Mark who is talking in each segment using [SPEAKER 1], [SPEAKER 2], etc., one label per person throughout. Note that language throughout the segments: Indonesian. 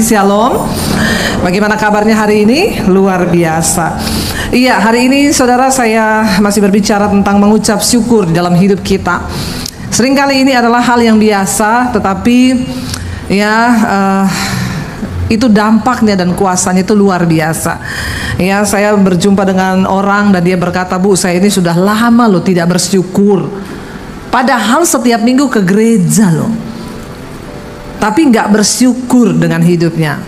[SPEAKER 1] Shalom. Bagaimana kabarnya hari ini? Luar biasa. Iya, hari ini saudara saya masih berbicara tentang mengucap syukur di dalam hidup kita. Seringkali ini adalah hal yang biasa, tetapi itu dampaknya dan kuasanya itu luar biasa. Ya, saya berjumpa dengan orang dan dia berkata, "Bu, saya ini sudah lama loh tidak bersyukur. Padahal setiap minggu ke gereja loh. Tapi nggak bersyukur dengan hidupnya."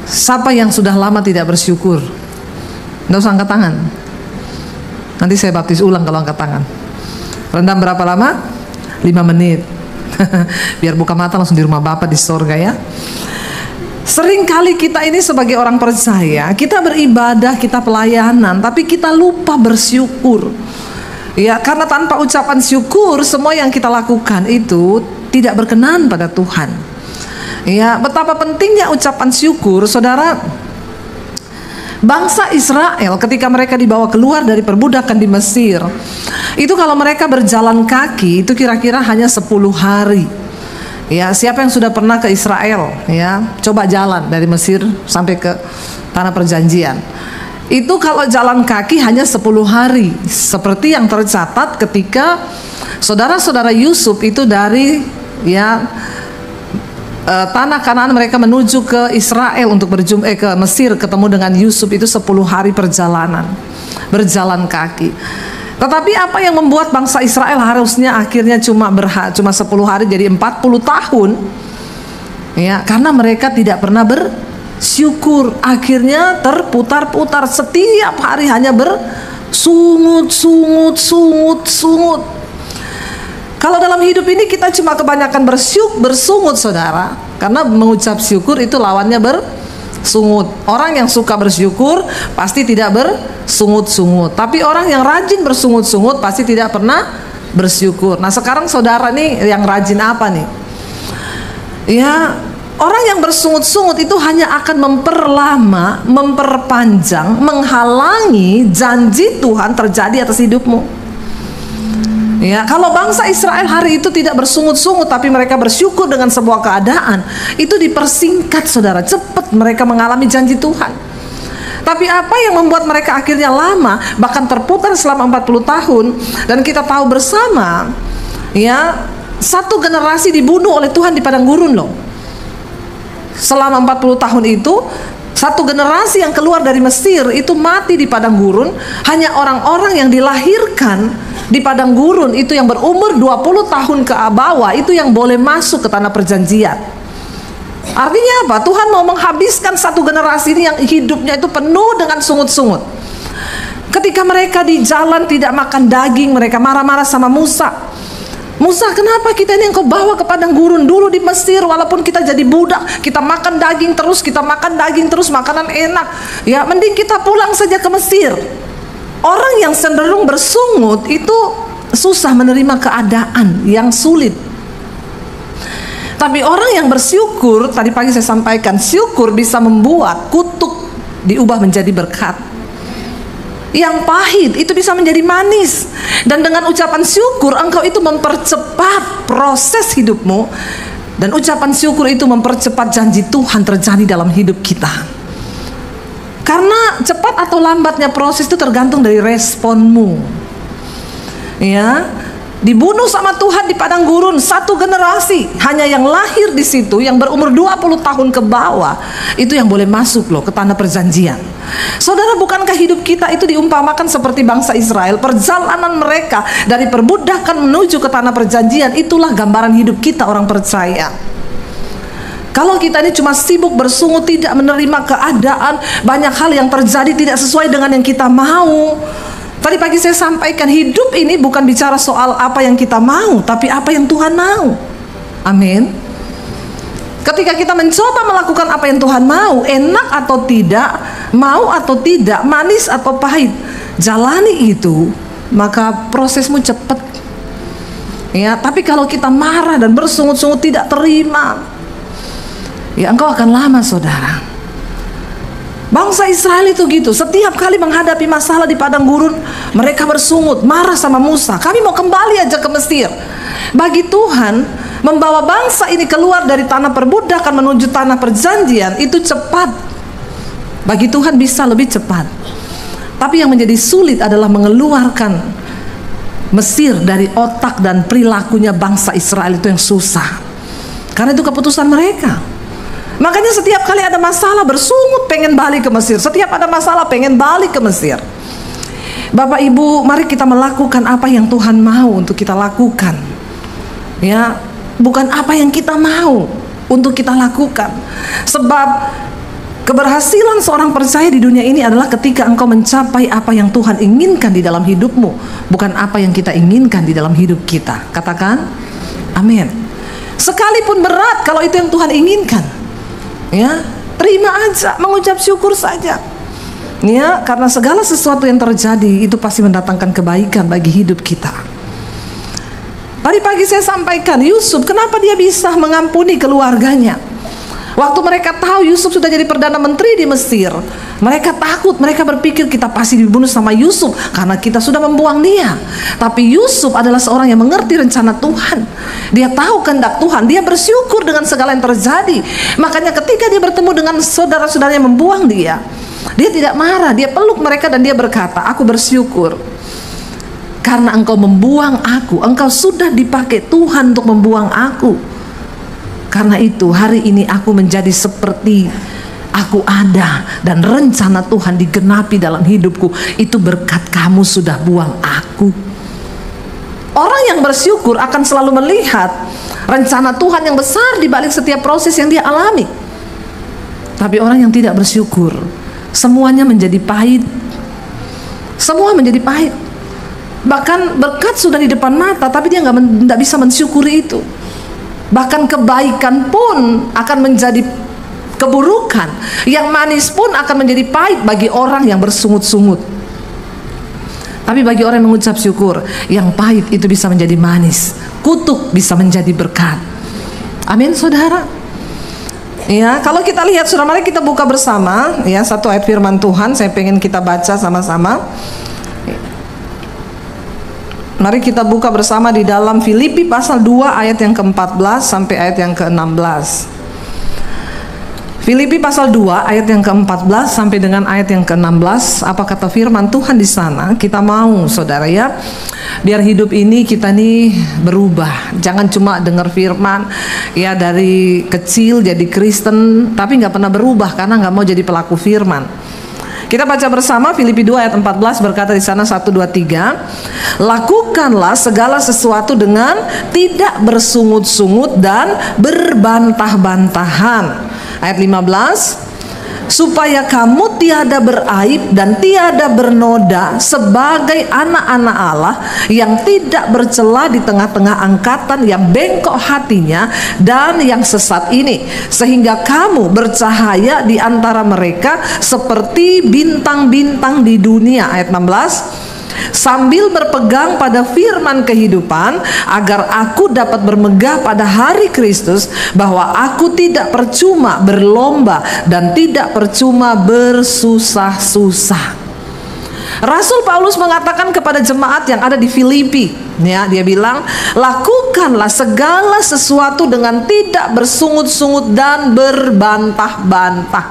[SPEAKER 1] Siapa yang sudah lama tidak bersyukur? Nggak usah angkat tangan. Nanti saya baptis ulang kalau angkat tangan. Rendam berapa lama? 5 menit. Biar buka mata langsung di rumah Bapa di sorga ya. Sering kali kita ini sebagai orang percaya, kita beribadah, kita pelayanan, tapi kita lupa bersyukur. Ya, karena tanpa ucapan syukur semua yang kita lakukan itu tidak berkenan pada Tuhan. Ya, betapa pentingnya ucapan syukur, saudara. Bangsa Israel ketika mereka dibawa keluar dari perbudakan di Mesir, itu kalau mereka berjalan kaki itu kira-kira hanya 10 hari. Ya, siapa yang sudah pernah ke Israel? Ya, coba jalan dari Mesir sampai ke tanah perjanjian. Itu kalau jalan kaki hanya 10 hari, seperti yang tercatat ketika saudara-saudara Yusuf itu dari tanah Kanaan mereka menuju ke Israel untuk ke Mesir, ketemu dengan Yusuf itu 10 hari perjalanan berjalan kaki. Tetapi apa yang membuat bangsa Israel harusnya akhirnya cuma 10 hari jadi 40 tahun? Ya, karena mereka tidak pernah bersyukur. Akhirnya terputar-putar, setiap hari hanya bersungut. Kalau dalam hidup ini kita cuma kebanyakan bersungut, saudara. Karena mengucap syukur itu lawannya bersungut. Orang yang suka bersyukur pasti tidak bersungut-sungut. Tapi orang yang rajin bersungut-sungut pasti tidak pernah bersyukur. Nah, sekarang saudara nih yang rajin apa nih? Ya, orang yang bersungut-sungut itu hanya akan memperlama, memperpanjang, menghalangi janji Tuhan terjadi atas hidupmu. Ya, kalau bangsa Israel hari itu tidak bersungut-sungut tapi mereka bersyukur dengan sebuah keadaan, itu dipersingkat, saudara. Cepat mereka mengalami janji Tuhan. Tapi apa yang membuat mereka akhirnya lama, bahkan terputar selama 40 tahun, dan kita tahu bersama, ya, satu generasi dibunuh oleh Tuhan di padang gurun loh. Selama 40 tahun itu, satu generasi yang keluar dari Mesir itu mati di padang gurun. Hanya orang-orang yang dilahirkan di padang gurun itu yang berumur 20 tahun ke bawah itu yang boleh masuk ke tanah perjanjian. Artinya apa? Tuhan mau menghabiskan satu generasi ini yang hidupnya itu penuh dengan sungut-sungut. Ketika mereka di jalan tidak makan daging, mereka marah-marah sama Musa. "Musa, kenapa kita ini yang kau bawa ke padang gurun? Dulu di Mesir walaupun kita jadi budak, kita makan daging terus, makanan enak. Ya, mending kita pulang saja ke Mesir." Orang yang cenderung bersungut itu susah menerima keadaan yang sulit. Tapi orang yang bersyukur, tadi pagi saya sampaikan, syukur bisa membuat kutuk diubah menjadi berkat. Yang pahit itu bisa menjadi manis. Dan dengan ucapan syukur engkau itu mempercepat proses hidupmu. Dan ucapan syukur itu mempercepat janji Tuhan terjadi dalam hidup kita. Karena cepat atau lambatnya proses itu tergantung dari responmu. Ya, dibunuh sama Tuhan di padang gurun satu generasi, hanya yang lahir di situ yang berumur 20 tahun ke bawah itu yang boleh masuk loh ke tanah perjanjian. Saudara, bukankah hidup kita itu diumpamakan seperti bangsa Israel? Perjalanan mereka dari perbudakan menuju ke tanah perjanjian, itulah gambaran hidup kita orang percaya. Kalau kita ini cuma sibuk bersungut, tidak menerima keadaan, banyak hal yang terjadi tidak sesuai dengan yang kita mau. Tadi pagi saya sampaikan, hidup ini bukan bicara soal apa yang kita mau, tapi apa yang Tuhan mau. Amin. Ketika kita mencoba melakukan apa yang Tuhan mau, enak atau tidak, mau atau tidak, manis atau pahit, jalani itu, maka prosesmu cepat. Ya, tapi kalau kita marah dan bersungut-sungut tidak terima, ya engkau akan lama, saudara. Bangsa Israel itu gitu, setiap kali menghadapi masalah di padang gurun, mereka bersungut, marah sama Musa. "Kami mau kembali aja ke Mesir." Bagi Tuhan, Membawa bangsa ini keluar dari tanah perbudakan menuju tanah perjanjian itu cepat. Bagi Tuhan bisa lebih cepat. Tapi yang menjadi sulit adalah mengeluarkan Mesir dari otak dan perilakunya bangsa Israel, itu yang susah. Karena itu keputusan mereka. Makanya setiap kali ada masalah bersungut pengen balik ke Mesir. Setiap ada masalah pengen balik ke Mesir. Bapak Ibu, mari kita melakukan apa yang Tuhan mau untuk kita lakukan. Ya, bukan apa yang kita mau untuk kita lakukan. Sebab keberhasilan seorang percaya di dunia ini adalah ketika engkau mencapai apa yang Tuhan inginkan di dalam hidupmu, bukan apa yang kita inginkan di dalam hidup kita. Katakan amin. Sekalipun berat, kalau itu yang Tuhan inginkan, ya terima aja, mengucap syukur saja. Ya, karena segala sesuatu yang terjadi itu pasti mendatangkan kebaikan bagi hidup kita. Tadi pagi saya sampaikan Yusuf, kenapa dia bisa mengampuni keluarganya. Waktu mereka tahu Yusuf sudah jadi Perdana Menteri di Mesir, mereka takut, mereka berpikir kita pasti dibunuh sama Yusuf karena kita sudah membuang dia. Tapi Yusuf adalah seorang yang mengerti rencana Tuhan. Dia tahu kehendak Tuhan, dia bersyukur dengan segala yang terjadi. Makanya ketika dia bertemu dengan saudara-saudaranya yang membuang dia tidak marah, dia peluk mereka dan dia berkata, aku bersyukur karena engkau membuang aku, engkau sudah dipakai Tuhan untuk membuang aku. Karena itu hari ini aku menjadi seperti aku ada, dan rencana Tuhan digenapi dalam hidupku. Itu berkat kamu sudah buang aku. Orang yang bersyukur akan selalu melihat rencana Tuhan yang besar di balik setiap proses yang dia alami. Tapi orang yang tidak bersyukur, semuanya menjadi pahit. Semua menjadi pahit. Bahkan berkat sudah di depan mata, tapi dia nggak bisa mensyukuri itu. Bahkan kebaikan pun akan menjadi keburukan. Yang manis pun akan menjadi pahit bagi orang yang bersungut-sungut. Tapi bagi orang yang mengucap syukur, yang pahit itu bisa menjadi manis, kutuk bisa menjadi berkat. Amin, saudara. Ya, kalau kita lihat, saudara, mari kita buka bersama ya satu ayat firman Tuhan. Saya pengen kita baca sama-sama. Mari kita buka bersama di dalam Filipi pasal 2 ayat yang ke-14 sampai ayat yang ke-16. Filipi pasal 2 ayat yang ke-14 sampai dengan ayat yang ke-16. Apa kata firman Tuhan di sana? Kita mau, saudara, ya, biar hidup ini kita nih berubah. Jangan cuma dengar firman ya dari kecil jadi Kristen tapi nggak pernah berubah karena nggak mau jadi pelaku firman. Kita baca bersama Filipi 2 ayat 14, berkata di sana 1, 2, 3. Lakukanlah segala sesuatu dengan tidak bersungut-sungut dan berbantah-bantahan. Ayat 15. Supaya kamu tiada beraib dan tiada bernoda sebagai anak-anak Allah yang tidak bercela di tengah-tengah angkatan yang bengkok hatinya dan yang sesat ini, sehingga kamu bercahaya di antara mereka seperti bintang-bintang di dunia. Ayat 16. Sambil berpegang pada firman kehidupan, agar aku dapat bermegah pada hari Kristus, bahwa aku tidak percuma berlomba dan tidak percuma bersusah-susah. Rasul Paulus mengatakan kepada jemaat yang ada di Filipi, ya, dia bilang, lakukanlah segala sesuatu dengan tidak bersungut-sungut dan berbantah-bantah.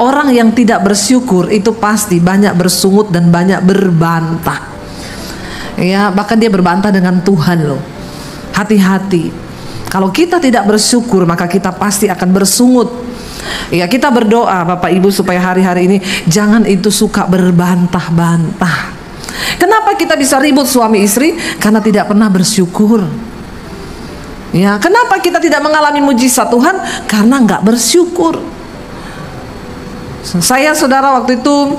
[SPEAKER 1] Orang yang tidak bersyukur itu pasti banyak bersungut dan banyak berbantah. Ya, bahkan dia berbantah dengan Tuhan loh. Hati-hati. Kalau kita tidak bersyukur, maka kita pasti akan bersungut. Ya, kita berdoa Bapak Ibu supaya hari-hari ini jangan itu suka berbantah-bantah. Kenapa kita bisa ribut suami istri? Karena tidak pernah bersyukur. Ya, kenapa kita tidak mengalami mujizat Tuhan? Karena nggak bersyukur. Saya, saudara, waktu itu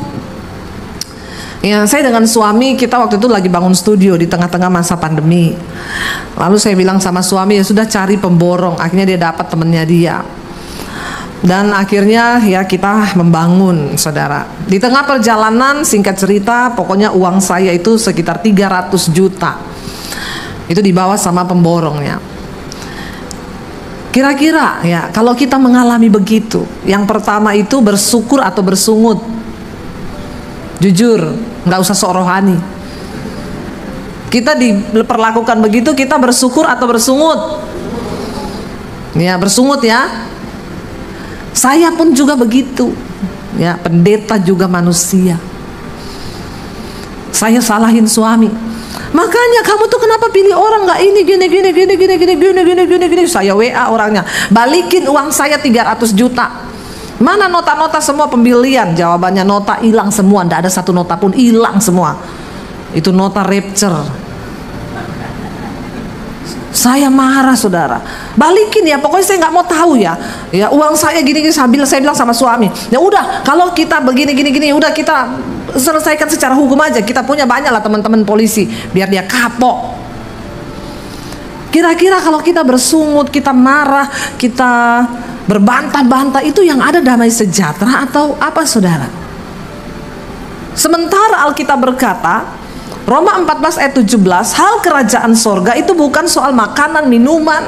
[SPEAKER 1] ya, saya dengan suami, kita waktu itu lagi bangun studio di tengah-tengah masa pandemi. Lalu saya bilang sama suami, ya sudah cari pemborong. Akhirnya dia dapat temennya dia. Dan akhirnya ya kita membangun, saudara. Di tengah perjalanan, singkat cerita, pokoknya uang saya itu sekitar 300 juta. Itu dibawa sama pemborongnya. Kira-kira ya, kalau kita mengalami begitu, yang pertama itu bersyukur atau bersungut? Jujur, nggak usah sok rohani. Kita diperlakukan begitu, kita bersyukur atau bersungut? Ya, bersungut ya. Saya pun juga begitu. Ya, pendeta juga manusia. Saya salahin suami. Makanya kamu tuh kenapa pilih orang nggak ini gini. Saya WA orangnya, balikin uang saya 300 juta. Mana nota-nota semua pembelian? Jawabannya nota hilang semua, nggak ada satu nota pun, hilang semua. Itu nota rapture. Saya marah saudara, balikin ya, pokoknya saya nggak mau tahu ya. Ya uang saya gini sambil saya bilang sama suami, ya udah kalau kita begini, udah kita selesaikan secara hukum aja. Kita punya banyak lah teman-teman polisi, biar dia kapok. Kira-kira kalau kita bersungut, kita marah, kita berbantah-bantah, itu yang ada damai sejahtera atau apa saudara? Sementara Alkitab berkata, Roma 14 ayat 17, hal kerajaan sorga itu bukan soal makanan, minuman,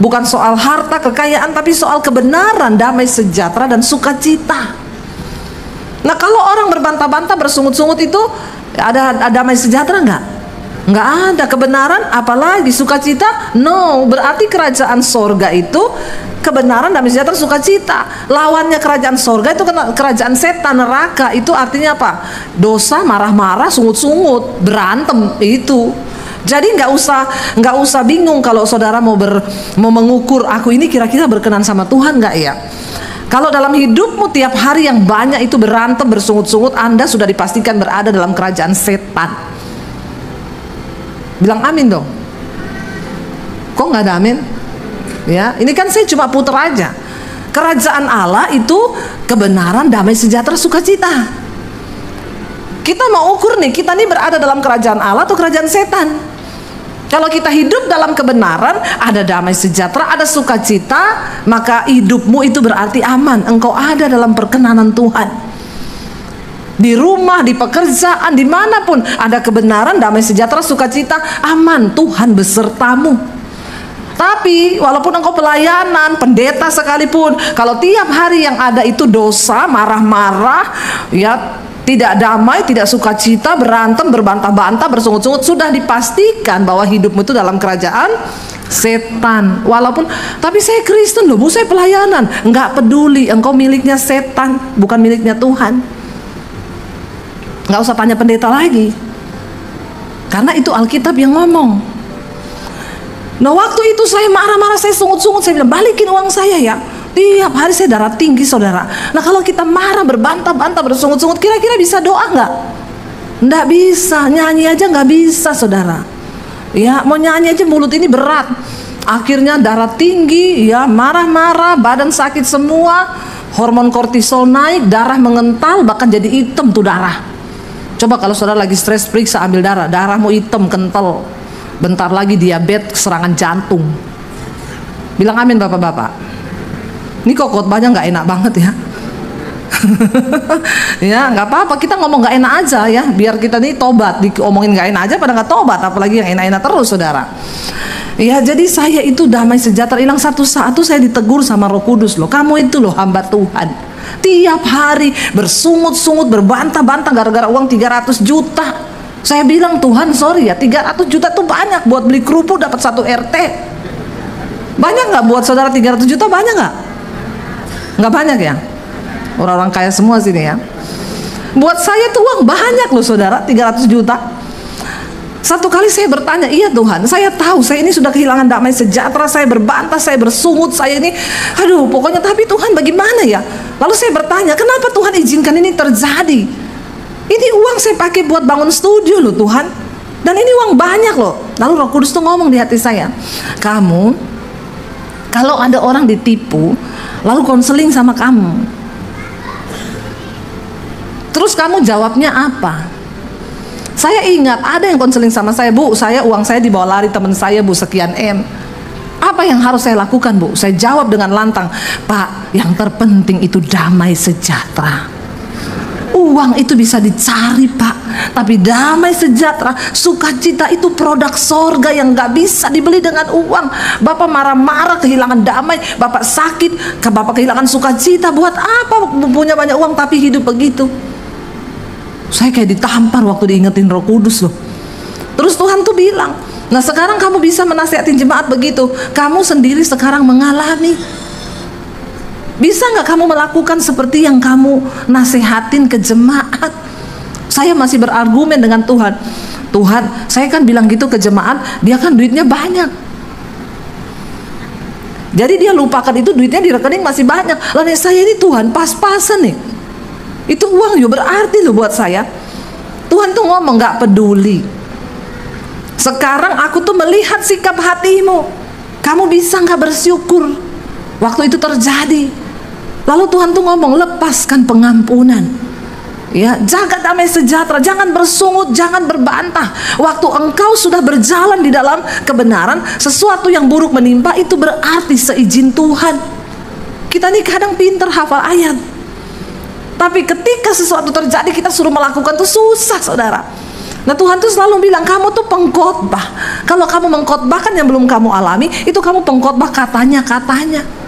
[SPEAKER 1] bukan soal harta, kekayaan, tapi soal kebenaran, damai sejahtera, dan sukacita. Nah kalau orang berbantah-bantah, bersungut-sungut itu ada damai sejahtera nggak? Nggak ada. Kebenaran apalagi sukacita? No. Berarti kerajaan sorga itu kebenaran, damai sejahtera, sukacita. Lawannya kerajaan sorga itu kerajaan setan, neraka. Itu artinya apa? Dosa, marah-marah, sungut-sungut, berantem itu. Jadi nggak usah bingung kalau saudara mau mengukur, aku ini kira-kira berkenan sama Tuhan nggak ya? Kalau dalam hidupmu tiap hari yang banyak itu berantem, bersungut-sungut, Anda sudah dipastikan berada dalam kerajaan setan. Bilang amin dong. Kok nggak ada amin? Ya, ini kan saya cuma puter aja. Kerajaan Allah itu kebenaran, damai sejahtera, sukacita. Kita mau ukur nih, kita nih berada dalam kerajaan Allah atau kerajaan setan? Kalau kita hidup dalam kebenaran, ada damai sejahtera, ada sukacita, maka hidupmu itu berarti aman. Engkau ada dalam perkenanan Tuhan. Di rumah, di pekerjaan, dimanapun ada kebenaran, damai sejahtera, sukacita, aman. Tuhan besertamu. Tapi walaupun engkau pelayanan, pendeta sekalipun, kalau tiap hari yang ada itu dosa, marah-marah, ya tidak damai, tidak sukacita, berantem, berbantah-bantah, bersungut-sungut, sudah dipastikan bahwa hidupmu itu dalam kerajaan setan. Walaupun, tapi saya Kristen loh Bu, saya pelayanan. Enggak peduli, engkau miliknya setan, bukan miliknya Tuhan. Nggak usah tanya pendeta lagi, karena itu Alkitab yang ngomong. Nah waktu itu saya marah-marah, saya sungut-sungut, saya bilang balikin uang saya ya. Tiap hari saya darah tinggi saudara. Nah kalau kita marah, berbantah-bantah, bersungut-sungut, kira-kira bisa doa nggak? Nggak bisa. Nyanyi aja nggak bisa saudara. Ya mau nyanyi aja mulut ini berat. Akhirnya darah tinggi, ya marah-marah, badan sakit semua, hormon kortisol naik, darah mengental, bahkan jadi hitam tuh darah. Coba kalau saudara lagi stres, periksa, ambil darah, darahmu hitam, kental. Bentar lagi diabetes, serangan jantung. Bilang amin bapak-bapak. Ini kok khotbahnya nggak enak banget ya. Ya nggak apa-apa, kita ngomong nggak enak aja ya, biar kita nih tobat. Diomongin nggak enak aja pada nggak tobat, apalagi yang enak-enak terus saudara. Ya jadi saya itu damai sejahtera hilang. Satu saat tuh saya ditegur sama Roh Kudus loh, kamu itu loh hamba Tuhan, tiap hari bersungut-sungut, berbantah-bantah gara-gara uang 300 juta. Saya bilang Tuhan sorry ya, 300 juta tuh banyak buat beli kerupuk dapat 1 RT. Banyak nggak buat saudara 300 juta? Banyak nggak? Nggak banyak ya? Orang-orang kaya semua sini ya. Buat saya tuh uang banyak loh saudara, 300 juta. Satu kali saya bertanya, iya Tuhan, saya tahu saya ini sudah kehilangan damai sejahtera, saya berbantah, saya bersungut, saya ini, aduh pokoknya, tapi Tuhan bagaimana ya? Lalu saya bertanya, kenapa Tuhan izinkan ini terjadi? Ini uang saya pakai buat bangun studio loh Tuhan, dan ini uang banyak loh. Lalu Roh Kudus tuh ngomong di hati saya, kamu, kalau ada orang ditipu, lalu konseling sama kamu, terus kamu jawabnya apa? Saya ingat ada yang konseling sama saya, Bu, uang saya dibawa lari teman saya Bu, sekian M. Apa yang harus saya lakukan Bu? Saya jawab dengan lantang, Pak, yang terpenting itu damai sejahtera. Uang itu bisa dicari Pak, tapi damai sejahtera, sukacita itu produk sorga yang gak bisa dibeli dengan uang. Bapak marah-marah kehilangan damai, Bapak sakit, Bapak kehilangan sukacita. Buat apa punya banyak uang tapi hidup begitu? Saya kayak ditampar waktu diingetin Roh Kudus loh. Terus Tuhan tuh bilang, Nah sekarang kamu bisa menasihati jemaat begitu. Kamu sendiri sekarang mengalami. Bisa nggak kamu melakukan seperti yang kamu nasihatin ke jemaat? Saya masih berargumen dengan Tuhan. Tuhan, saya kan bilang gitu ke jemaat, dia kan duitnya banyak. Jadi dia lupakan itu, duitnya di rekening masih banyak. Lalu saya ini Tuhan pas-pasan nih. Itu uang juga berarti loh buat saya. Tuhan tuh ngomong nggak peduli. Sekarang aku tuh melihat sikap hatimu. Kamu bisa nggak bersyukur waktu itu terjadi? Lalu Tuhan tuh ngomong, lepaskan pengampunan. Ya, jaga damai sejahtera, jangan bersungut, jangan berbantah. Waktu engkau sudah berjalan di dalam kebenaran, sesuatu yang buruk menimpa itu berarti seizin Tuhan. Kita nih kadang pinter hafal ayat, tapi ketika sesuatu terjadi kita suruh melakukan tuh susah, saudara. Nah Tuhan tuh selalu bilang, kamu tuh pengkhotbah. Kalau kamu mengkhotbahkan yang belum kamu alami, itu kamu pengkhotbah katanya-katanya.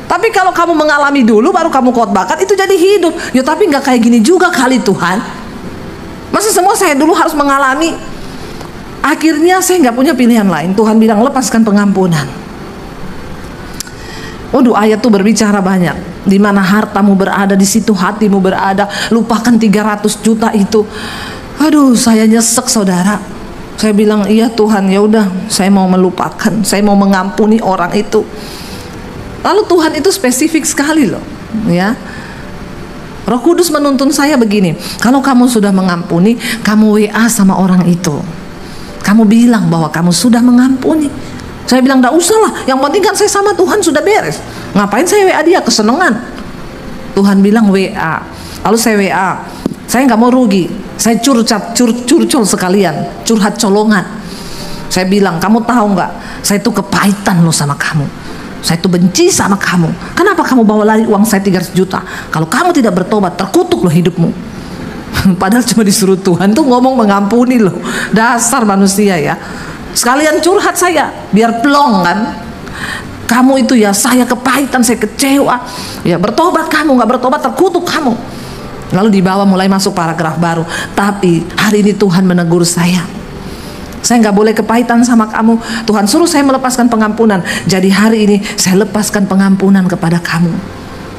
[SPEAKER 1] Tapi kalau kamu mengalami dulu baru kamu khotbahkan, itu jadi hidup. Ya tapi nggak kayak gini juga kali Tuhan. Masa semua saya dulu harus mengalami? Akhirnya saya nggak punya pilihan lain. Tuhan bilang, lepaskan pengampunan. Waduh, ayat tuh berbicara banyak. Di mana hartamu berada, di situ hatimu berada. Lupakan 300 juta itu. Aduh, saya nyesek, saudara. Saya bilang, iya Tuhan, ya udah, saya mau melupakan, saya mau mengampuni orang itu. Lalu Tuhan itu spesifik sekali loh, ya. Roh Kudus menuntun saya begini, kalau kamu sudah mengampuni, kamu WA sama orang itu. Kamu bilang bahwa kamu sudah mengampuni. Saya bilang, enggak usah lah, yang penting kan saya sama Tuhan sudah beres. Ngapain saya WA dia, kesenangan. Tuhan bilang WA. Lalu saya WA, saya nggak mau rugi. Saya curcol sekalian, curhat colongan. Saya bilang, kamu tahu nggak, saya tuh kepahitan loh sama kamu. Saya tuh benci sama kamu. Kenapa kamu bawa lari uang saya 300 juta? Kalau kamu tidak bertobat, terkutuk loh hidupmu. Padahal cuma disuruh Tuhan tuh ngomong mengampuni loh. Dasar manusia ya. Sekalian curhat saya, biar plong kan. Kamu itu ya, saya kepahitan, saya kecewa. Ya bertobat kamu, nggak bertobat terkutuk kamu. Lalu di bawah mulai masuk paragraf baru. Tapi hari ini Tuhan menegur saya. Saya nggak boleh kepahitan sama kamu. Tuhan suruh saya melepaskan pengampunan. Jadi hari ini saya lepaskan pengampunan kepada kamu.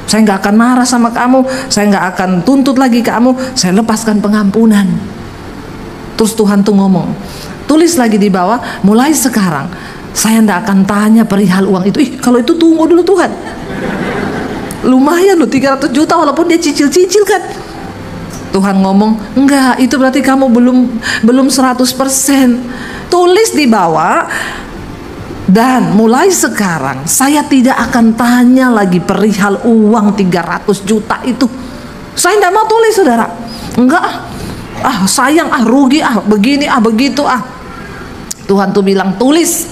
[SPEAKER 1] Saya nggak akan marah sama kamu. Saya nggak akan tuntut lagi kamu. Saya lepaskan pengampunan. Terus Tuhan tuh ngomong, tulis lagi di bawah, mulai sekarang saya nggak akan tanya perihal uang itu. Ih, kalau itu tunggu dulu Tuhan. Lumayan loh 300 juta walaupun dia cicil-cicil kan. Tuhan ngomong, enggak, itu berarti kamu belum 100%. Tulis di bawah, dan mulai sekarang saya tidak akan tanya lagi perihal uang 300 juta itu. Saya tidak mau tulis, saudara. Enggak, sayang, rugi, begini, begitu, Tuhan tuh bilang, tulis.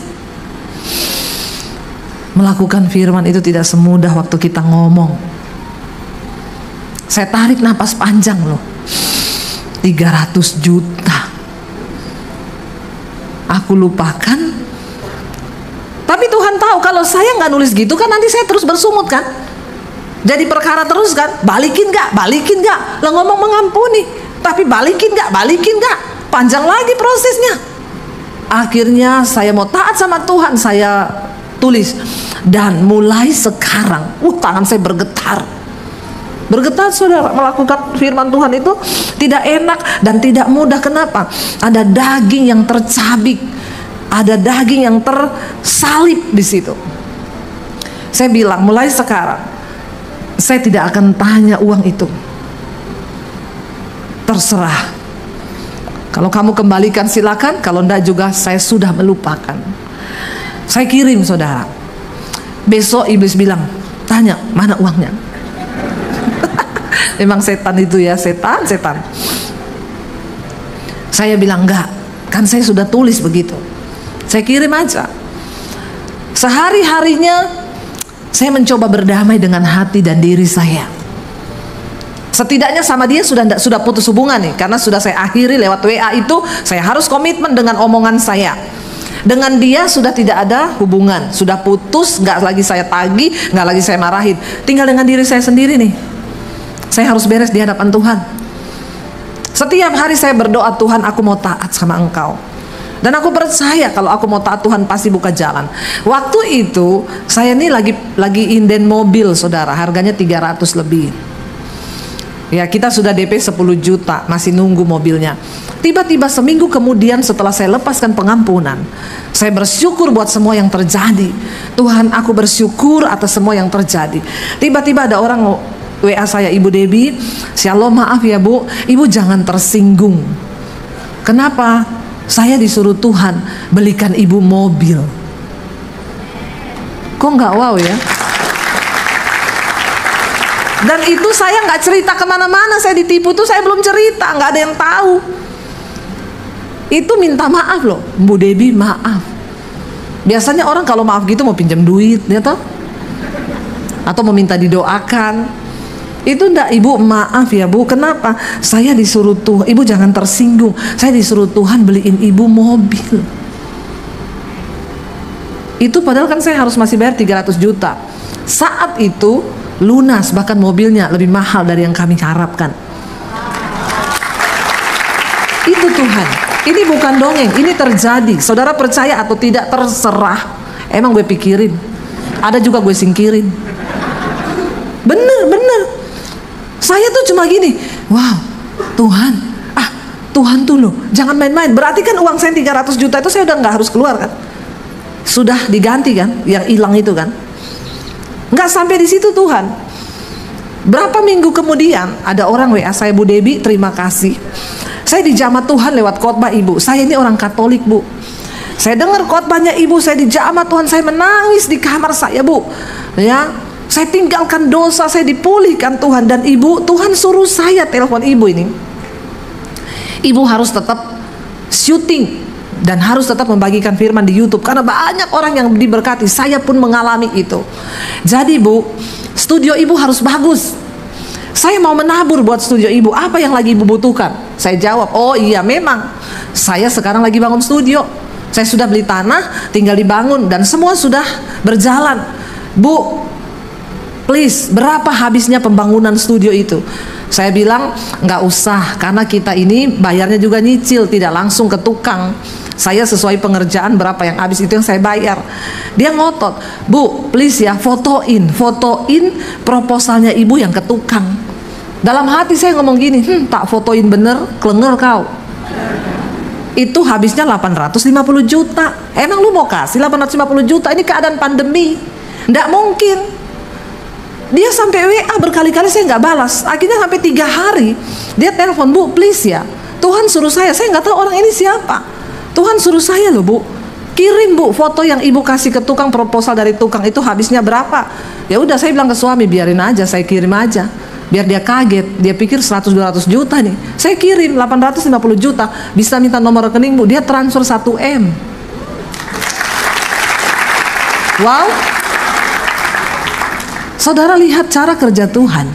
[SPEAKER 1] Melakukan firman itu tidak semudah waktu kita ngomong. Saya tarik napas panjang loh. 300 juta aku lupakan. Tapi Tuhan tahu kalau saya nggak nulis gitu kan nanti saya terus bersungut kan. Jadi perkara terus kan. Balikin nggak? Balikin nggak? Lah ngomong mengampuni. Tapi balikin nggak? Balikin nggak? Panjang lagi prosesnya. Akhirnya saya mau taat sama Tuhan. Saya tulis. Dan mulai sekarang, tangan saya bergetar. Bergetar, saudara. Melakukan firman Tuhan itu tidak enak dan tidak mudah. Kenapa? Ada daging yang tercabik, ada daging yang tersalib di situ. Saya bilang, mulai sekarang saya tidak akan tanya uang itu. Terserah. Kalau kamu kembalikan silakan, kalau enggak juga saya sudah melupakan. Saya kirim, saudara. Besok iblis bilang, tanya mana uangnya. Memang setan itu ya, setan. Saya bilang enggak, kan saya sudah tulis begitu. Saya kirim aja. Sehari-harinya saya mencoba berdamai dengan hati dan diri saya. Setidaknya sama dia sudah putus hubungan nih, karena sudah saya akhiri lewat WA itu. Saya harus komitmen dengan omongan saya. Dengan dia sudah tidak ada hubungan, sudah putus, nggak lagi saya tagih, nggak lagi saya marahin. Tinggal dengan diri saya sendiri nih. Saya harus beres di hadapan Tuhan. Setiap hari saya berdoa, Tuhan aku mau taat sama Engkau. Dan aku percaya kalau aku mau taat Tuhan pasti buka jalan. Waktu itu saya ini lagi inden mobil saudara, harganya 300 lebih. Ya, kita sudah DP 10 juta, masih nunggu mobilnya. Tiba-tiba seminggu kemudian setelah saya lepaskan pengampunan, saya bersyukur buat semua yang terjadi. Tuhan, aku bersyukur atas semua yang terjadi. Tiba-tiba ada orang WA saya, Ibu Debbie, Shalom, maaf ya Bu, Ibu jangan tersinggung. Kenapa? Saya disuruh Tuhan belikan Ibu mobil. Kok nggak wow ya? Dan itu saya nggak cerita kemana-mana, saya ditipu tuh saya belum cerita, nggak ada yang tahu. Itu minta maaf loh, Bu Debbie maaf. Biasanya orang kalau maaf gitu mau pinjam duit, ya toh? Atau mau minta didoakan. Itu ndak, Ibu maaf ya Bu, kenapa? Saya disuruh Tuhan, Ibu jangan tersinggung, saya disuruh Tuhan beliin Ibu mobil. Itu padahal kan saya harus masih bayar 300 juta. Saat itu lunas, bahkan mobilnya lebih mahal dari yang kami harapkan. Itu Tuhan, ini bukan dongeng, ini terjadi. Saudara percaya atau tidak terserah. Emang gue pikirin, ada juga gue singkirin. Bener. Saya tuh cuma gini, wow, Tuhan tuh loh, jangan main-main. Berarti kan uang saya 300 juta itu saya udah nggak harus keluar kan? Sudah diganti kan, yang hilang itu kan? Nggak sampai di situ Tuhan. Berapa minggu kemudian ada orang WA saya, Bu Debbie, terima kasih. Saya dijamah Tuhan lewat khotbah Ibu. Saya ini orang Katolik Bu. Saya dengar khotbahnya Ibu, saya dijamah Tuhan, saya menangis di kamar saya Bu. Ya. Saya tinggalkan dosa, saya dipulihkan Tuhan. Dan Ibu, Tuhan suruh saya telepon Ibu ini. Ibu harus tetap syuting dan harus tetap membagikan firman di YouTube, karena banyak orang yang diberkati. Saya pun mengalami itu. Jadi Bu, studio Ibu harus bagus. Saya mau menabur buat studio Ibu. Apa yang lagi Ibu butuhkan? Saya jawab, oh iya memang saya sekarang lagi bangun studio. Saya sudah beli tanah, tinggal dibangun dan semua sudah berjalan. Bu, please, berapa habisnya pembangunan studio itu? Saya bilang, nggak usah, karena kita ini bayarnya juga nyicil, tidak langsung ke tukang. Saya sesuai pengerjaan berapa yang habis itu yang saya bayar. Dia ngotot, Bu, please ya, fotoin proposalnya Ibu yang ke tukang. Dalam hati saya ngomong gini, tak fotoin bener, klenger kau. Itu habisnya 850 juta. Emang lu mau kasih 850 juta? Ini keadaan pandemi, nggak mungkin. Dia sampai WA berkali-kali, saya nggak balas. Akhirnya sampai 3 hari dia telepon, Bu please ya, Tuhan suruh saya nggak tahu orang ini siapa. Tuhan suruh saya loh Bu, kirim Bu foto yang Ibu kasih ke tukang, proposal dari tukang itu habisnya berapa. Ya udah, saya bilang ke suami, biarin aja, saya kirim aja. Biar dia kaget, dia pikir 100-200 juta nih. Saya kirim 850 juta, bisa minta nomor rekening Bu, dia transfer 1M. Wow. Saudara lihat cara kerja Tuhan.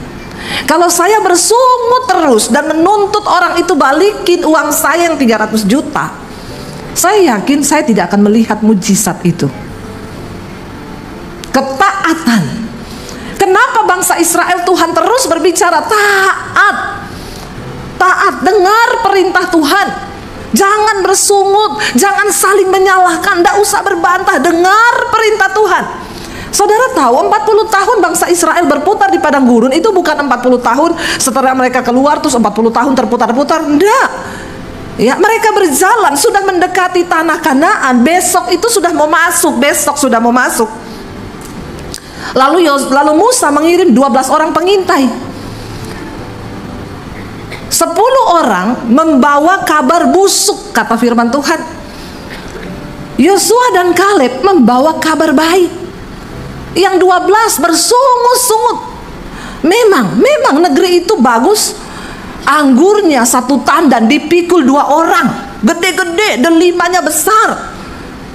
[SPEAKER 1] Kalau saya bersungut terus dan menuntut orang itu balikin uang saya yang 300 juta, saya yakin saya tidak akan melihat mujizat itu. Ketaatan. Kenapa bangsa Israel Tuhan terus berbicara taat? Taat, dengar perintah Tuhan. Jangan bersungut, jangan saling menyalahkan, tidak usah berbantah, dengar perintah Tuhan. Saudara tahu 40 tahun bangsa Israel berputar di padang gurun itu bukan 40 tahun setelah mereka keluar terus 40 tahun terputar-putar, enggak. Ya, mereka berjalan sudah mendekati tanah Kanaan, besok itu sudah mau masuk, Lalu Musa mengirim 12 orang pengintai. 10 orang membawa kabar busuk, kata firman Tuhan. Yosua dan Kaleb membawa kabar baik. Yang 12 bersungut-sungut. Memang negeri itu bagus. Anggurnya 1 tandan dipikul 2 orang, gede-gede, delimanya besar.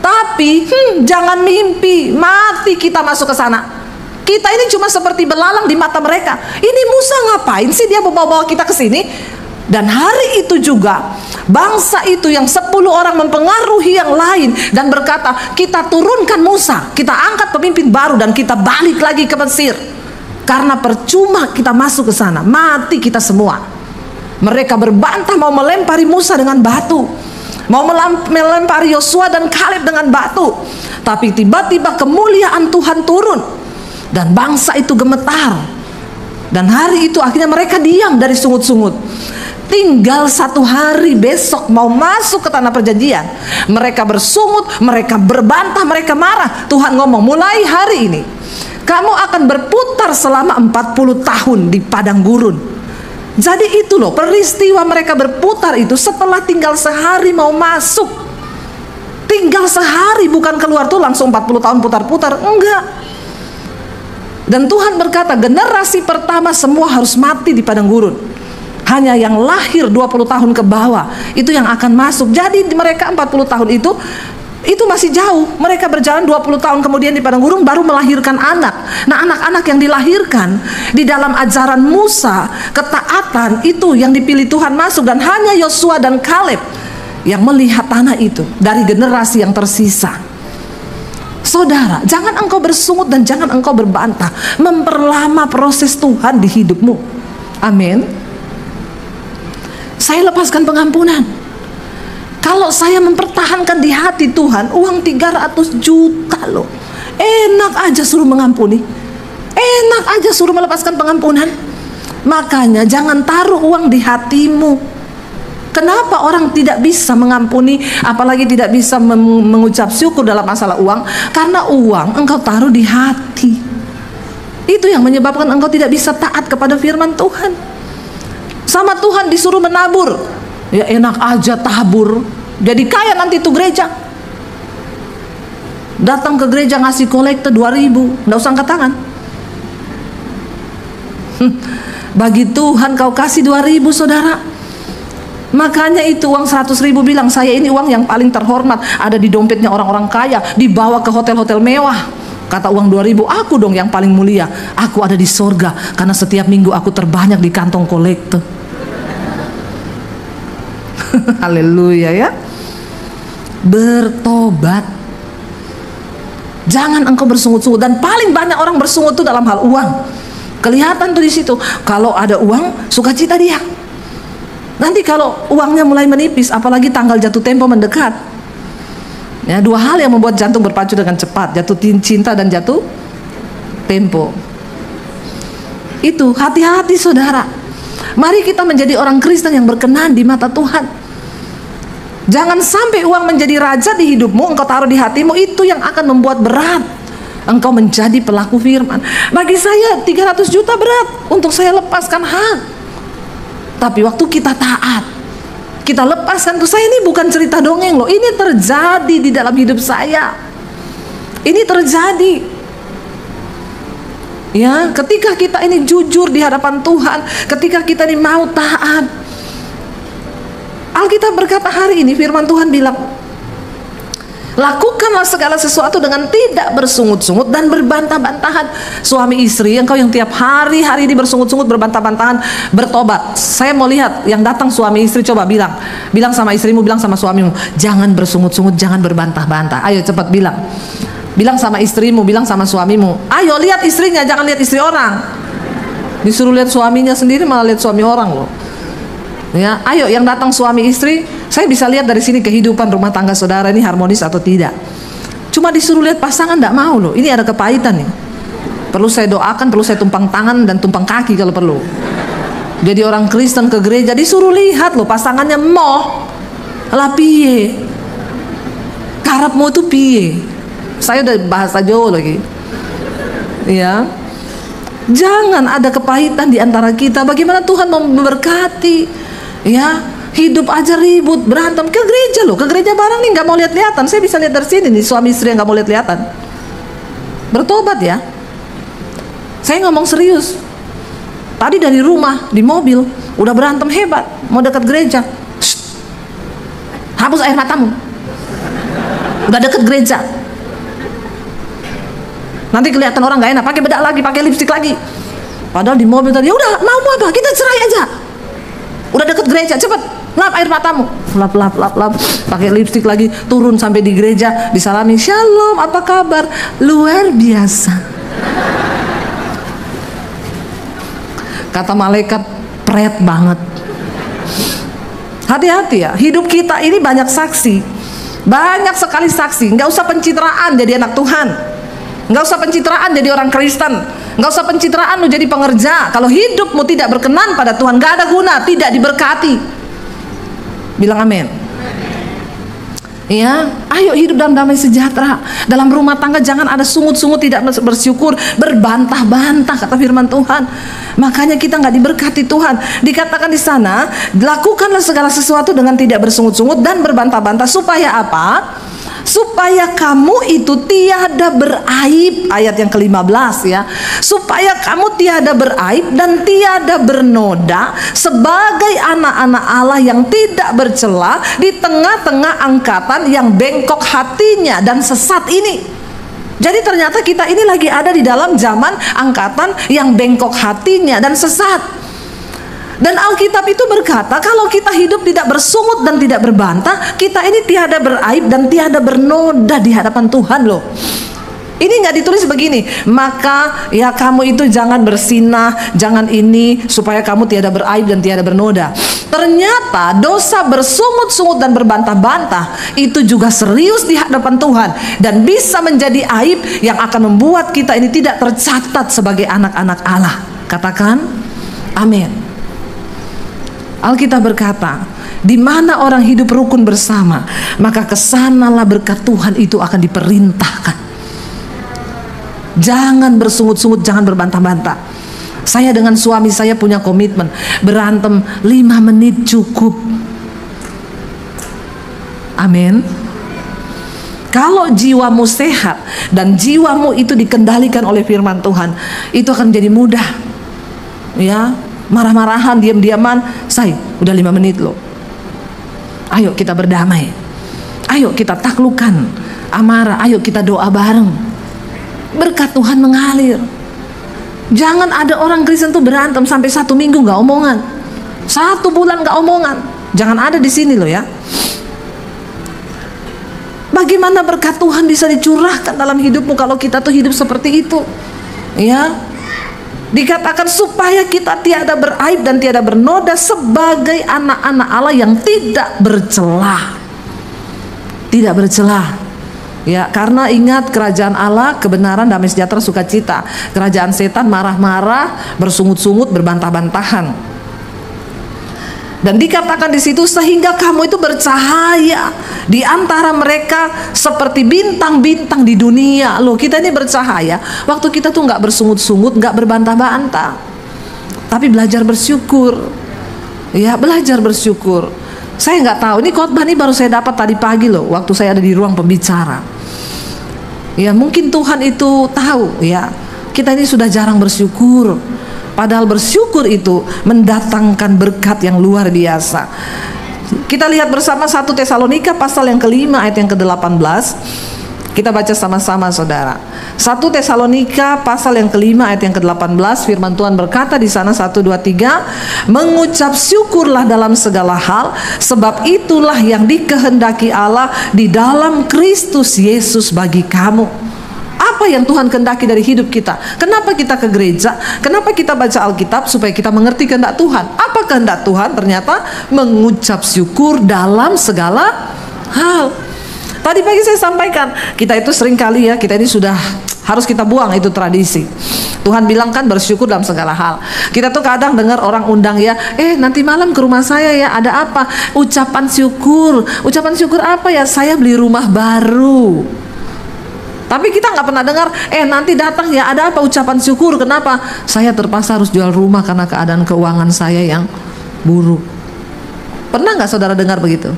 [SPEAKER 1] Tapi jangan mimpi mati kita masuk ke sana. Kita ini cuma seperti belalang di mata mereka. Ini Musa ngapain sih dia bawa-bawa kita ke sini? Dan hari itu juga bangsa itu yang 10 orang mempengaruhi yang lain dan berkata, kita turunkan Musa, kita angkat pemimpin baru dan kita balik lagi ke Mesir. Karena percuma kita masuk ke sana, mati kita semua. Mereka berbantah mau melempari Musa dengan batu. mau melempari Yosua dan Kaleb dengan batu. Tapi tiba-tiba kemuliaan Tuhan turun dan bangsa itu gemetar. Dan hari itu akhirnya mereka diam dari sungut-sungut. Tinggal 1 hari besok mau masuk ke tanah perjanjian, mereka bersungut, mereka berbantah, mereka marah. Tuhan ngomong, mulai hari ini kamu akan berputar selama 40 tahun di padang gurun. Jadi itu loh peristiwa mereka berputar itu setelah tinggal sehari mau masuk. Tinggal sehari, bukan keluar tuh langsung 40 tahun putar-putar, enggak. Dan Tuhan berkata generasi pertama semua harus mati di padang gurun. Hanya yang lahir 20 tahun ke bawah itu yang akan masuk. Jadi mereka 40 tahun itu masih jauh. Mereka berjalan 20 tahun kemudian di padang gurun baru melahirkan anak. Nah, anak-anak yang dilahirkan di dalam ajaran Musa, ketaatan itu yang dipilih Tuhan masuk. Dan hanya Yosua dan Kaleb yang melihat tanah itu dari generasi yang tersisa. Saudara, jangan engkau bersungut dan jangan engkau berbantah memperlama proses Tuhan di hidupmu. Amin. Saya lepaskan pengampunan. Kalau saya mempertahankan di hati Tuhan uang 300 juta loh, enak aja suruh mengampuni, enak aja suruh melepaskan pengampunan. Makanya jangan taruh uang di hatimu. Kenapa orang tidak bisa mengampuni, apalagi tidak bisa mengucap syukur dalam masalah uang? Karena uang engkau taruh di hati. Itu yang menyebabkan engkau tidak bisa taat kepada firman Tuhan. Sama Tuhan disuruh menabur, ya enak aja tabur, jadi kaya nanti tuh gereja. Datang ke gereja ngasih kolekte 2.000, nggak usah angkat tangan. Bagi Tuhan kau kasih 2.000 saudara. Makanya itu uang 100.000 bilang, saya ini uang yang paling terhormat, ada di dompetnya orang-orang kaya, dibawa ke hotel-hotel mewah. Kata uang 2.000, aku dong yang paling mulia, aku ada di sorga karena setiap minggu aku terbanyak di kantong kolekte. Haleluya ya. Bertobat. Jangan engkau bersungut-sungut. Dan paling banyak orang bersungut itu dalam hal uang. Kelihatan tuh di situ. Kalau ada uang, sukacita dia. Nanti kalau uangnya mulai menipis, apalagi tanggal jatuh tempo mendekat, ya, 2 hal yang membuat jantung berpacu dengan cepat, jatuh cinta dan jatuh tempo. Itu hati-hati saudara. Mari kita menjadi orang Kristen yang berkenan di mata Tuhan. Jangan sampai uang menjadi raja di hidupmu, engkau taruh di hatimu, itu yang akan membuat berat engkau menjadi pelaku firman. Bagi saya 300 juta berat untuk saya lepaskan hak. Tapi waktu kita taat, kita lepaskan tuh, saya ini bukan cerita dongeng loh, ini terjadi di dalam hidup saya. Ini terjadi. Ya, ketika kita ini jujur di hadapan Tuhan, ketika kita ini mau taat. Alkitab berkata hari ini firman Tuhan bilang, lakukanlah segala sesuatu dengan tidak bersungut-sungut dan berbantah-bantahan. Suami istri, engkau yang tiap hari ini bersungut-sungut, berbantah-bantahan, bertobat. Saya mau lihat yang datang suami istri, coba bilang sama istrimu, bilang sama suamimu, jangan bersungut-sungut, jangan berbantah-bantah. Ayo cepat bilang sama istrimu, bilang sama suamimu, ayo lihat istrinya, jangan lihat istri orang. Disuruh lihat suaminya sendiri malah lihat suami orang loh. Ya, ayo yang datang suami istri, saya bisa lihat dari sini kehidupan rumah tangga saudara ini harmonis atau tidak. Cuma disuruh lihat pasangan tidak mau loh. Ini ada kepahitan nih. Perlu saya doakan, perlu saya tumpang tangan dan tumpang kaki kalau perlu. Jadi orang Kristen ke gereja disuruh lihat loh pasangannya moh lah piye, karepmu tuh piye. Saya udah bahasa Jawa lagi. Ya, jangan ada kepahitan di antara kita. Bagaimana Tuhan mau memberkati? Ya, hidup aja ribut, berantem ke gereja loh, ke gereja bareng nih nggak mau lihat-lihatan. Saya bisa lihat dari sini nih suami istri yang nggak mau lihat-lihatan. Bertobat ya. Saya ngomong serius. Tadi dari rumah di mobil udah berantem hebat, mau dekat gereja. Shh. Hapus air matamu. Udah deket gereja. Nanti kelihatan orang nggak enak, pakai bedak lagi, pakai lipstik lagi. Padahal di mobil tadi, udah mau apa? Kita cerai aja. Udah deket gereja, cepet lap air matamu, lap, pakai lipstik lagi, turun sampai di gereja, disalami, shalom, apa kabar? Luar biasa. Kata malaikat, pret banget. Hati-hati ya, hidup kita ini banyak saksi, banyak sekali saksi. Nggak usah pencitraan jadi anak Tuhan, nggak usah pencitraan jadi orang Kristen, nggak usah pencitraan lu jadi pengerja. Kalau hidupmu tidak berkenan pada Tuhan, nggak ada guna, tidak diberkati. Bilang amin. Ya, ayo hidup dalam damai sejahtera. Dalam rumah tangga jangan ada sungut-sungut, tidak bersyukur, berbantah-bantah, kata firman Tuhan. Makanya kita nggak diberkati Tuhan. Dikatakan di sana, lakukanlah segala sesuatu dengan tidak bersungut-sungut dan berbantah-bantah. Supaya apa? Supaya kamu itu tiada beraib. Ayat yang ke-15 ya. Supaya kamu tiada beraib dan tiada bernoda sebagai anak-anak Allah yang tidak bercela di tengah-tengah angkatan yang bengkok hatinya dan sesat ini. Jadi ternyata kita ini lagi ada di dalam zaman angkatan yang bengkok hatinya dan sesat. Dan Alkitab itu berkata, kalau kita hidup tidak bersungut dan tidak berbantah, kita ini tiada beraib dan tiada bernoda di hadapan Tuhan loh. Ini nggak ditulis begini, maka ya kamu itu jangan bersinah, jangan ini, supaya kamu tiada beraib dan tiada bernoda. Ternyata dosa bersungut-sungut dan berbantah-bantah itu juga serius di hadapan Tuhan, dan bisa menjadi aib yang akan membuat kita ini tidak tercatat sebagai anak-anak Allah. Katakan amin. Alkitab berkata, di mana orang hidup rukun bersama, maka kesanalah berkat Tuhan itu akan diperintahkan. Jangan bersungut-sungut, jangan berbantah-bantah. Saya dengan suami saya punya komitmen, berantem 5 menit cukup. Amin. Kalau jiwamu sehat dan jiwamu itu dikendalikan oleh firman Tuhan, itu akan menjadi mudah. Ya, marah-marahan, diam-diaman, say, udah 5 menit loh. Ayo kita berdamai. Ayo kita taklukkan amarah. Ayo kita doa bareng. Berkat Tuhan mengalir. Jangan ada orang Kristen tuh berantem sampai 1 minggu nggak omongan, 1 bulan nggak omongan. Jangan ada di sini loh ya. Bagaimana berkat Tuhan bisa dicurahkan dalam hidupmu kalau kita tuh hidup seperti itu? Ya. Dikatakan supaya kita tiada beraib dan tiada bernoda sebagai anak-anak Allah yang tidak bercela. Tidak bercela. Ya, karena ingat kerajaan Allah kebenaran, damai sejahtera, sukacita. Kerajaan setan marah-marah, bersungut-sungut, berbantah-bantahan. Dan dikatakan di situ sehingga kamu itu bercahaya di antara mereka seperti bintang-bintang di dunia. Loh, kita ini bercahaya waktu kita tuh nggak bersungut-sungut, nggak berbantah-bantah, tapi belajar bersyukur. Ya, belajar bersyukur. Saya nggak tahu, ini khotbah ini baru saya dapat tadi pagi loh, waktu saya ada di ruang pembicara. Ya, mungkin Tuhan itu tahu ya, kita ini sudah jarang bersyukur. Padahal bersyukur itu mendatangkan berkat yang luar biasa. Kita lihat bersama 1 Tesalonika pasal yang ke-5 ayat yang ke-18. Kita baca sama-sama saudara. 1 Tesalonika pasal yang ke-5 ayat yang ke-18, firman Tuhan berkata di sana 1, 2, 3, mengucap syukurlah dalam segala hal, sebab itulah yang dikehendaki Allah di dalam Kristus Yesus bagi kamu. Apa yang Tuhan kehendaki dari hidup kita? Kenapa kita ke gereja? Kenapa kita baca Alkitab? Supaya kita mengerti kehendak Tuhan. Apa kehendak Tuhan? Ternyata mengucap syukur dalam segala hal. Tadi pagi saya sampaikan, kita itu sering kali ya, kita ini sudah harus kita buang itu tradisi. Tuhan bilang kan bersyukur dalam segala hal. Kita tuh kadang dengar orang undang ya, nanti malam ke rumah saya ya, ada apa? Ucapan syukur. Ucapan syukur apa ya? Saya beli rumah baru. Tapi kita nggak pernah dengar, nanti datang ya, ada apa? Ucapan syukur. Kenapa? Saya terpaksa harus jual rumah karena keadaan keuangan saya yang buruk. Pernah nggak saudara dengar begitu?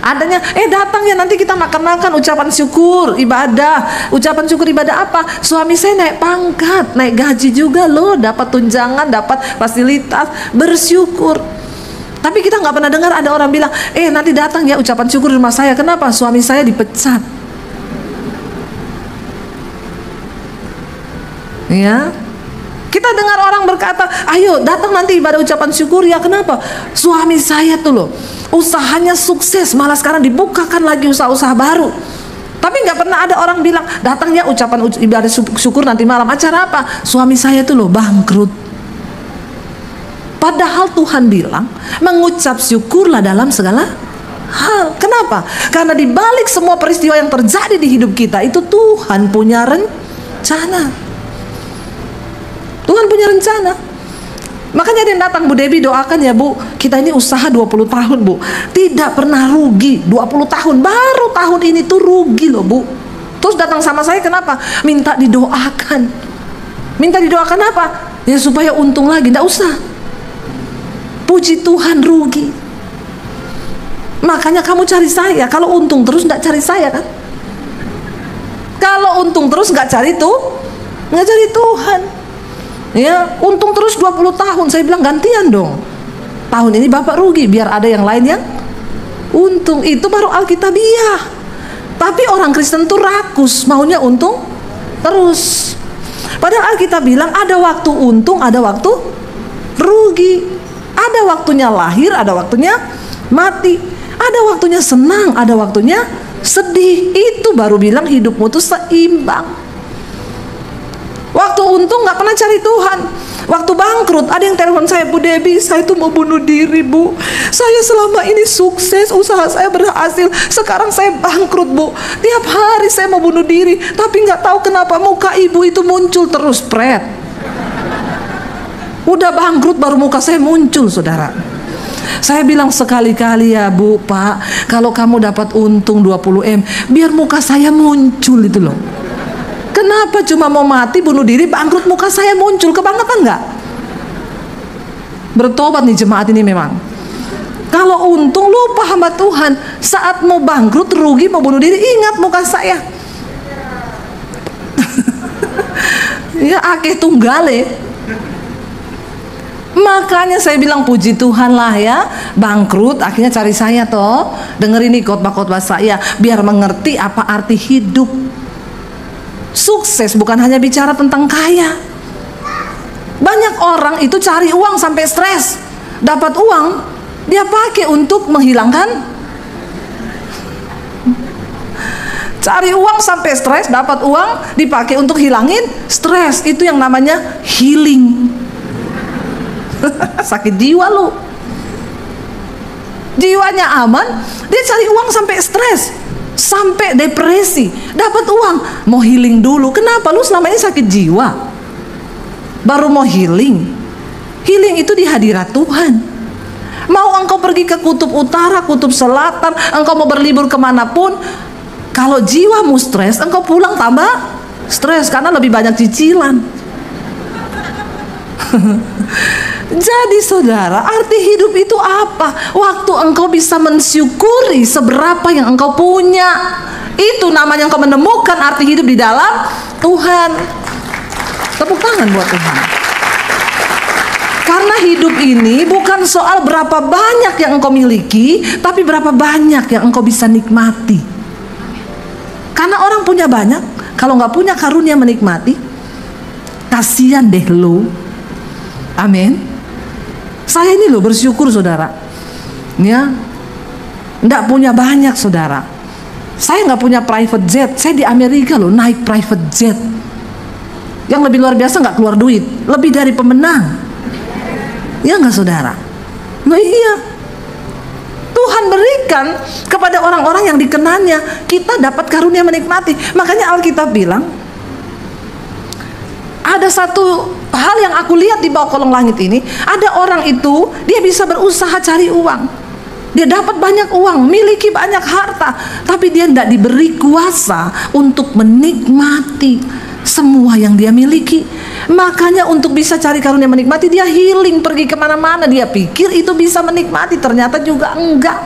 [SPEAKER 1] Adanya, datang ya, nanti kita makan-makan, ucapan syukur, ibadah. Ucapan syukur ibadah apa? Suami saya naik pangkat, naik gaji juga loh, dapat tunjangan, dapat fasilitas, bersyukur. Tapi kita nggak pernah dengar ada orang bilang, nanti datang ya, ucapan syukur di rumah saya. Kenapa? Suami saya dipecat. Ya, kita dengar orang berkata, ayo datang nanti ibadah ucapan syukur ya. Kenapa? Suami saya tuh loh, usahanya sukses, malah sekarang dibukakan lagi usaha-usaha baru. Tapi nggak pernah ada orang bilang, datang ya ucapan ibadah syukur nanti malam. Acara apa? Suami saya tuh loh bangkrut. Padahal Tuhan bilang mengucap syukurlah dalam segala hal. Kenapa? Karena di balik semua peristiwa yang terjadi di hidup kita itu Tuhan punya rencana. Tuhan punya rencana. Makanya dia datang, Bu Debbie doakan ya Bu, kita ini usaha 20 tahun Bu, tidak pernah rugi. 20 tahun, baru tahun ini tuh rugi loh Bu. Terus datang sama saya kenapa? Minta didoakan. Minta didoakan apa? Ya supaya untung lagi. Nggak usah. Puji Tuhan rugi. Makanya kamu cari saya. Kalau untung terus nggak cari saya kan? Kalau untung terus nggak cari Tuhan. Ya, untung terus 20 tahun. Saya bilang gantian dong. Tahun ini Bapak rugi, biar ada yang lain yang untung. Itu baru Alkitabiah. Tapi orang Kristen tuh rakus, maunya untung terus. Padahal Alkitab bilang ada waktu untung, ada waktu rugi. Ada waktunya lahir, ada waktunya mati. Ada waktunya senang, ada waktunya sedih. Itu baru bilang hidupmu tuh seimbang. Waktu untung nggak pernah cari Tuhan. Waktu bangkrut ada yang telepon saya, Bu Debbie, saya tuh mau bunuh diri Bu. Saya selama ini sukses, usaha saya berhasil. Sekarang saya bangkrut Bu. Tiap hari saya mau bunuh diri, tapi nggak tahu kenapa muka ibu itu muncul terus, Pret. Udah bangkrut baru muka saya muncul, saudara. Saya bilang sekali-kali ya Bu, Pak, kalau kamu dapat untung 20M, biar muka saya muncul itu loh. Kenapa cuma mau mati, bunuh diri, bangkrut muka saya muncul? Kebangetan nggak? Bertobat nih jemaat ini memang. Kalau untung lupa hamba Tuhan, saat mau bangkrut, rugi, mau bunuh diri, ingat muka saya. Ya akeh tunggale. Makanya saya bilang puji Tuhan lah ya, bangkrut akhirnya cari saya toh, dengerin nih khotbah-khotbah saya biar mengerti apa arti hidup. Sukses bukan hanya bicara tentang kaya. Banyak orang itu cari uang sampai stres, dapat uang dia pakai untuk menghilangkan. Cari uang sampai stres, dapat uang dipakai untuk hilangin stres. Itu yang namanya healing. Sakit jiwa lu. Jiwanya aman, dia cari uang sampai stres, sampai depresi, dapat uang, mau healing dulu. Kenapa? Lu selama ini sakit jiwa, baru mau healing. Healing itu di hadirat Tuhan. Mau engkau pergi ke kutub utara, kutub selatan, engkau mau berlibur kemanapun, kalau jiwamu stres, engkau pulang tambah stres karena lebih banyak cicilan. Jadi saudara, arti hidup itu apa? Waktu engkau bisa mensyukuri seberapa yang engkau punya, itu namanya engkau menemukan arti hidup di dalam Tuhan. Tepuk tangan buat Tuhan. Karena hidup ini bukan soal berapa banyak yang engkau miliki, tapi berapa banyak yang engkau bisa nikmati. Karena orang punya banyak, kalau nggak punya karunia menikmati, kasihan deh lo. Amin. Saya ini loh bersyukur saudara, ya, nggak punya banyak saudara. Saya nggak punya private jet. Saya di Amerika loh naik private jet. Yang lebih luar biasa nggak keluar duit, lebih dari pemenang. Ya nggak saudara? Nah iya, Tuhan berikan kepada orang-orang yang dikenannya. Kita dapat karunia menikmati. Makanya Alkitab bilang, ada satu hal yang aku lihat di bawah kolong langit ini, ada orang itu dia bisa berusaha cari uang, dia dapat banyak uang, miliki banyak harta, tapi dia tidak diberi kuasa untuk menikmati semua yang dia miliki. Makanya untuk bisa cari karunia menikmati, dia healing, pergi kemana-mana, dia pikir itu bisa menikmati, ternyata juga enggak.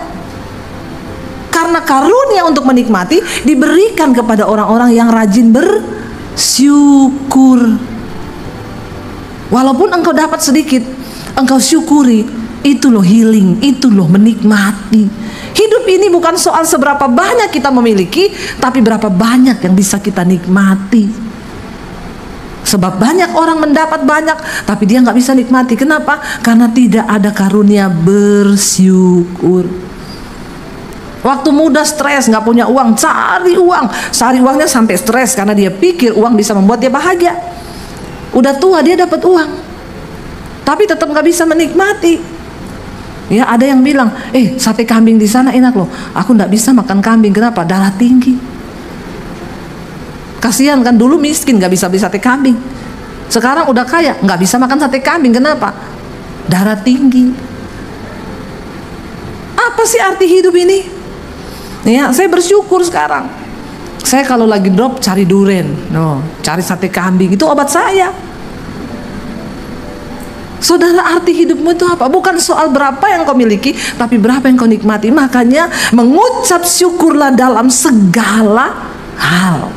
[SPEAKER 1] Karena karunia untuk menikmati diberikan kepada orang-orang yang rajin bersyukur. Walaupun engkau dapat sedikit, engkau syukuri. Itu loh healing, itu loh menikmati. Hidup ini bukan soal seberapa banyak kita memiliki, tapi berapa banyak yang bisa kita nikmati. Sebab banyak orang mendapat banyak, tapi dia nggak bisa nikmati. Kenapa? Karena tidak ada karunia bersyukur. Waktu muda stres, nggak punya uang, cari uangnya sampai stres karena dia pikir uang bisa membuat dia bahagia. Udah tua dia dapat uang, tapi tetap nggak bisa menikmati. Ya, ada yang bilang, sate kambing di sana enak loh. Aku nggak bisa makan kambing. Kenapa? Darah tinggi. Kasihan kan, dulu miskin nggak bisa beli sate kambing. Sekarang udah kaya nggak bisa makan sate kambing. Kenapa? Darah tinggi. Apa sih arti hidup ini? Ya, saya bersyukur sekarang. Saya kalau lagi drop cari duren, cari sate kambing, itu obat saya. Saudara, arti hidupmu itu apa? Bukan soal berapa yang kau miliki, tapi berapa yang kau nikmati. Makanya mengucap syukurlah dalam segala hal.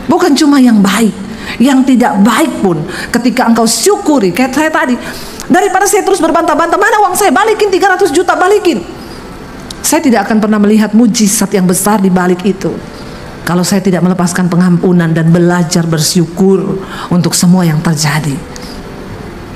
[SPEAKER 1] Bukan cuma yang baik, yang tidak baik pun ketika engkau syukuri. Kayak saya tadi, daripada saya terus berbantah-bantah, mana uang saya, balikin 300 juta, balikin. Saya tidak akan pernah melihat mujizat yang besar di balik itu kalau saya tidak melepaskan pengampunan dan belajar bersyukur untuk semua yang terjadi.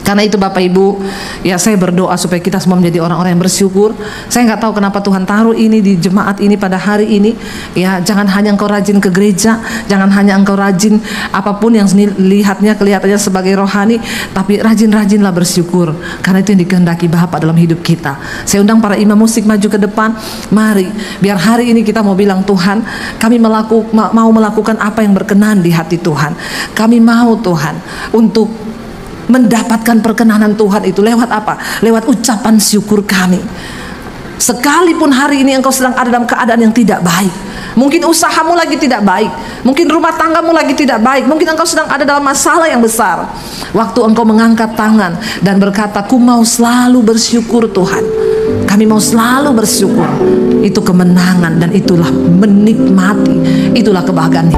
[SPEAKER 1] Karena itu Bapak Ibu, ya saya berdoa supaya kita semua menjadi orang-orang yang bersyukur. Saya nggak tahu kenapa Tuhan taruh ini di jemaat ini pada hari ini. Ya, jangan hanya engkau rajin ke gereja, jangan hanya engkau rajin apapun yang kelihatannya sebagai rohani, tapi rajin-rajinlah bersyukur. Karena itu yang dikehendaki Bapa dalam hidup kita. Saya undang para imam musik maju ke depan. Mari, biar hari ini kita mau bilang, Tuhan, kami mau melakukan apa yang berkenan di hati Tuhan. Kami mau Tuhan untuk mendapatkan perkenanan Tuhan itu lewat apa? Lewat ucapan syukur kami. Sekalipun hari ini engkau sedang ada dalam keadaan yang tidak baik, mungkin usahamu lagi tidak baik, mungkin rumah tanggamu lagi tidak baik, mungkin engkau sedang ada dalam masalah yang besar. Waktu engkau mengangkat tangan dan berkata, "Ku mau selalu bersyukur Tuhan, kami mau selalu bersyukur," itu kemenangan dan itulah menikmati, itulah kebahagiaan.